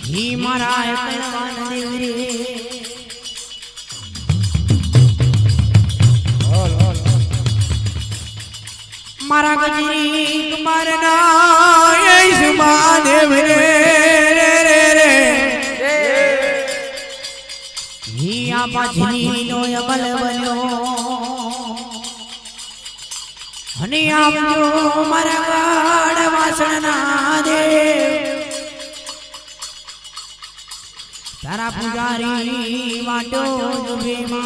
ही मारा कलवान देव रे मारा गजरी कुमारना यीशु महादेव रे रे रे रे ही आपा झनी नो अमल बन्यो અને આવજો મારા વાડ વાસણના દેવ તારા પૂજારી વાટો જુબેમાં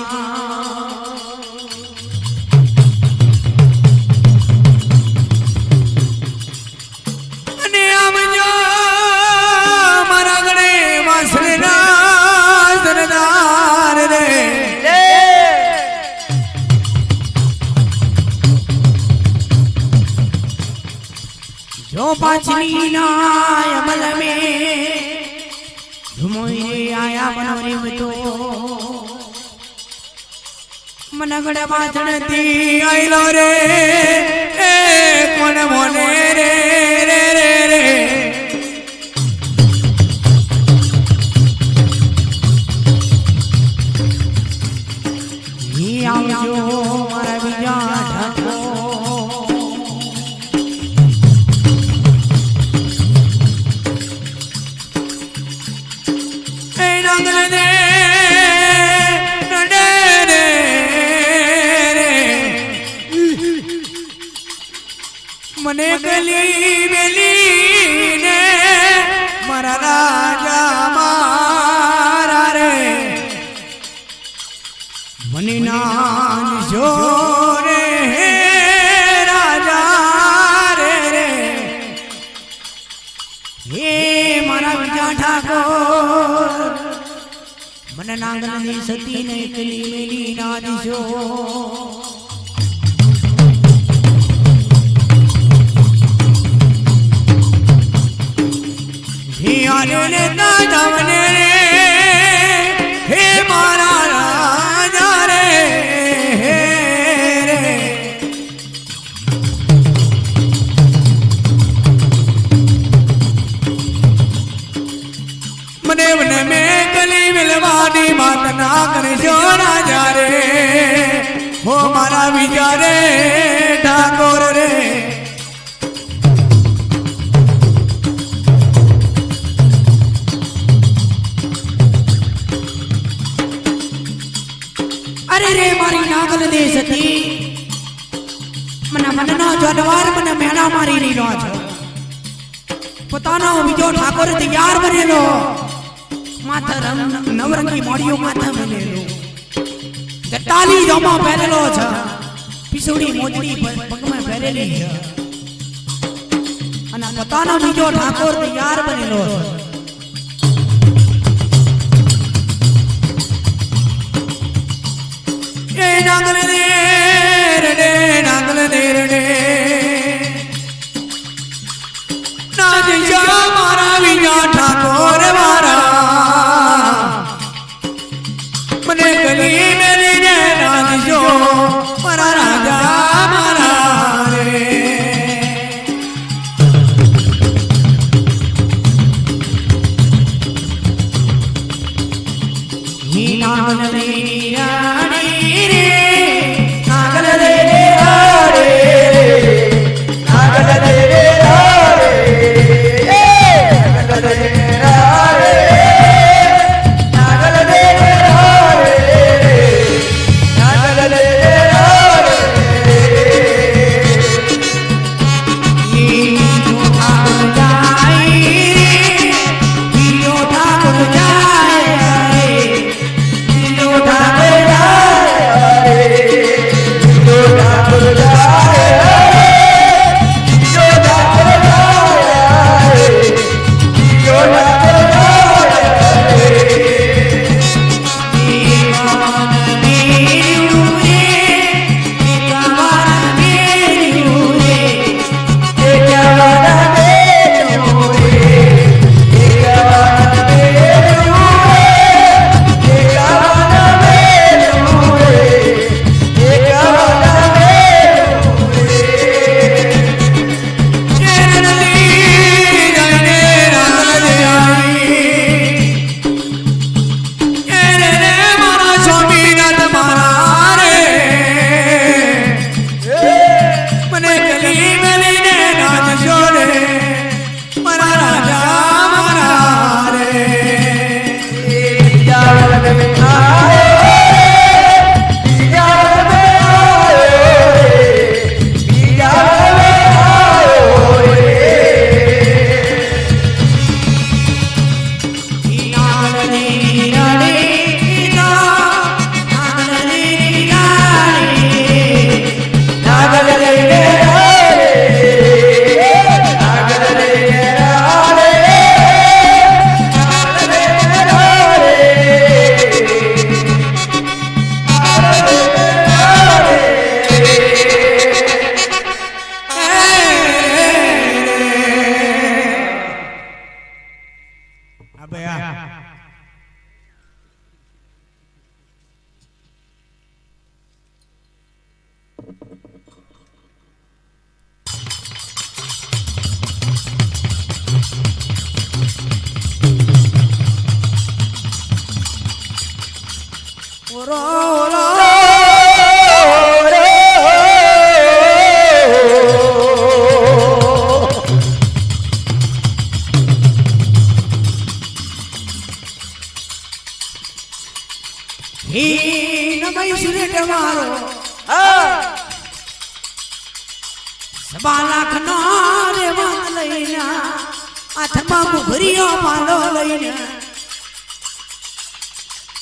અને આવજો મારા ગણે વાસણના સરદાર રે जो पाचनी नाय अमल में झुमोई आया बनोरी तो मनगड़ बाचन ती आइलो रे ए कोन मोने रे रे रे रे ही आवजो मारा बीजा ढको मने गली बेली ने मारा राजा मारा रे मने नान जो रे राजा रे रे ये मारा विजा ठाकुर मन नांगनी सती ने गली बेली ना दिशो आने दामने हे मारा राजा रे मने मने में गली मिलवानी बात ना करे जो राजा रे हो मारा विचारे ठाकुर रे अरे रे मारी नागल दे सती मना मननो जडवार मने मेणा मारी नी नो छो पोतानो बीजो ठाकुर तैयार बनेलो माथा नवरंगी मोडियो माथा बनेलो जटाली जोमा पहरेलो छ पिसुड़ी मोजड़ी पग में पहरेली छ अना पोतानो बीजो ठाकुर तैयार बनेलो नागल दे रे नादिशा मारा विजा ठाकुर मारा मने गली मेरी ने नादिशो मारा राजा मारा रे ही नागल दे ठाकुर जाए રો રો બાલાખ નો રે વાત લઈને હાથમાં ઘુઘરીઓ પાલો લઈને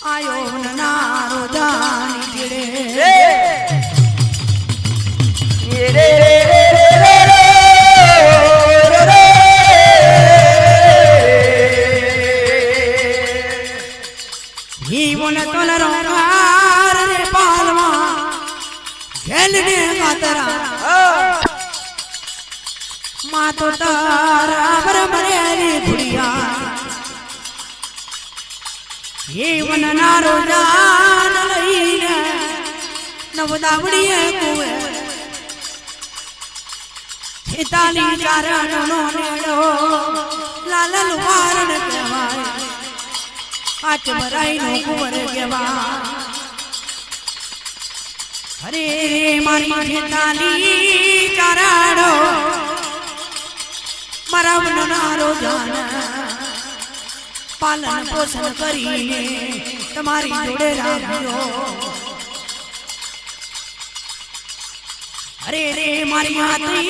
આયો નારો જાની જેડે જીવન તોલરો રે પાલમાં ઘેલને ગાતરા માં તો તારા બરબરેલી ઘુડિયા જીવન નારો જાન લઈને નવદાવડીએ કુવે છેતાલી ચારણનો નેડો લાલલ વારણ કહેવાય આચ ભરાઈનો કુંવર કહેવાય અરે મારી છેતાલી ચારણો મારા વનનારો જાન પાલન પોષણ કરીને તમારી જોડે રાખ્યો અરે રે મારી માતી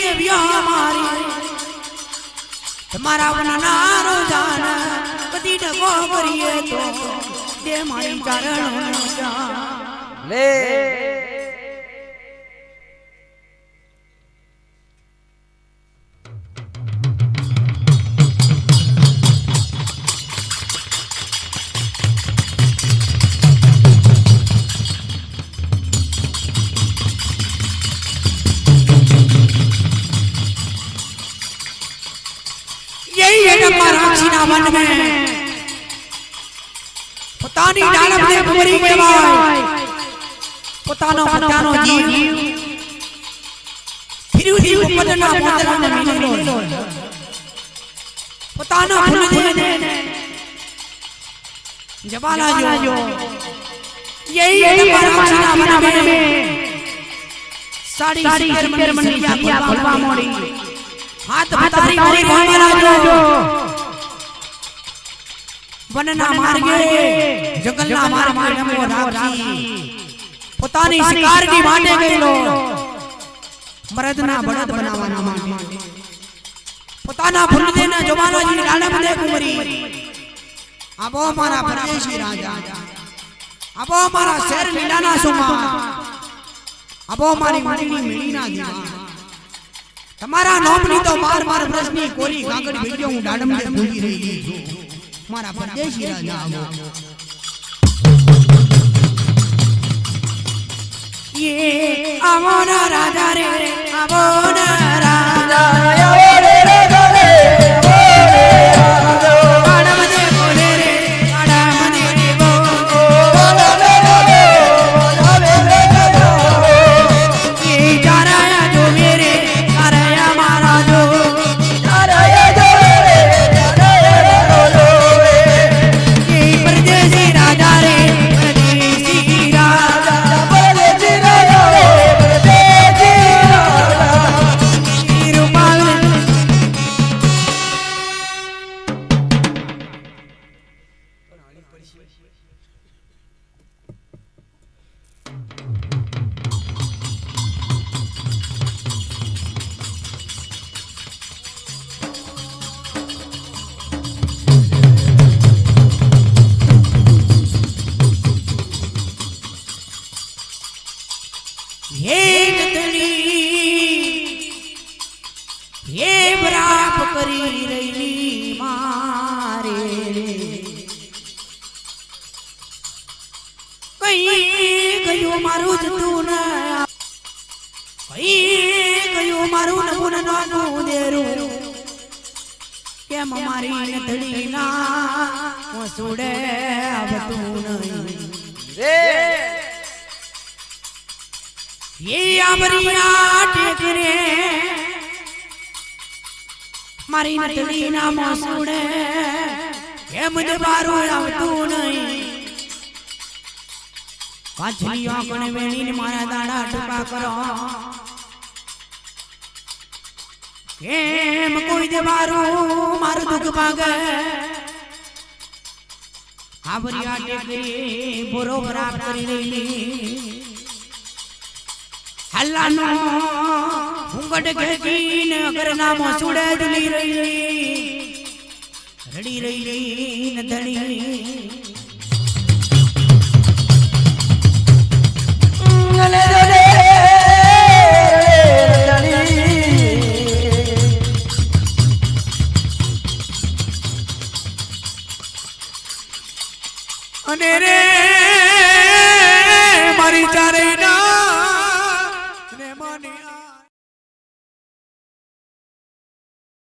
દેવ્યા મારી તમારા વનનારો જાન બધી ડગો કરીએ તો દે મારી ચારણો જાન લે પોતાની ડાળમ ને કુંવરી કહેવાય પોતાનો જીવ ફિરુજી ઉપરના પોતરાને મિલેલો પોતાનો ફૂલદેને જબાલા જો यही તમારા મન મે સાડી સિકર મન યા ભલવા મોડી हाथ बतारी कोई भावना जो वनना मार्गे जंगलना मार्गे नमो राखी પોતાની શિકાર ની માટે ગયેલો મરદના બળદ બનાવવાના માટે પોતાના ફૂલદેના જમાનાજી રાણા બને કુંવરી આબો મારા પરદેશી રાજા આબો મારા શેર લીલાના સુમા આબો મારી મણીની મેળીના દીવા તમારા નોમની તો બાર પ્રશ્ની કોરી કાગળ ભેગ્યો હું ડાડમને ભૂલી રહી છું મારા પરદેશી રાજા આવો ये आવો ના રાજા રે આવો ના રાજા આવો રે રાજા રે આવો રે રાજા આડા મને બોલે રે આડા મને રે બોલે રે રાજા ये जाराया जो मेरे जाराया मारा जो जाराया जो रे जाराया जो ये परदेसी राजा रे परदेसी राजा મારી નતડી ના મોસુડે એમ જ બારું આવતું નહીં પાછલી આંખણે વેણીને મારા દાડા ટૂંકા કરો કેમ કોઈ દે મારું દુઃખ ભાગે આવરિયા ટેકરી બોરો ખરાબ કરી રહી હલ્લાનો હુંગટ ખેંચીને અગરના મોસુડે દુલી રહી રડી રહી ને ધણી અને રે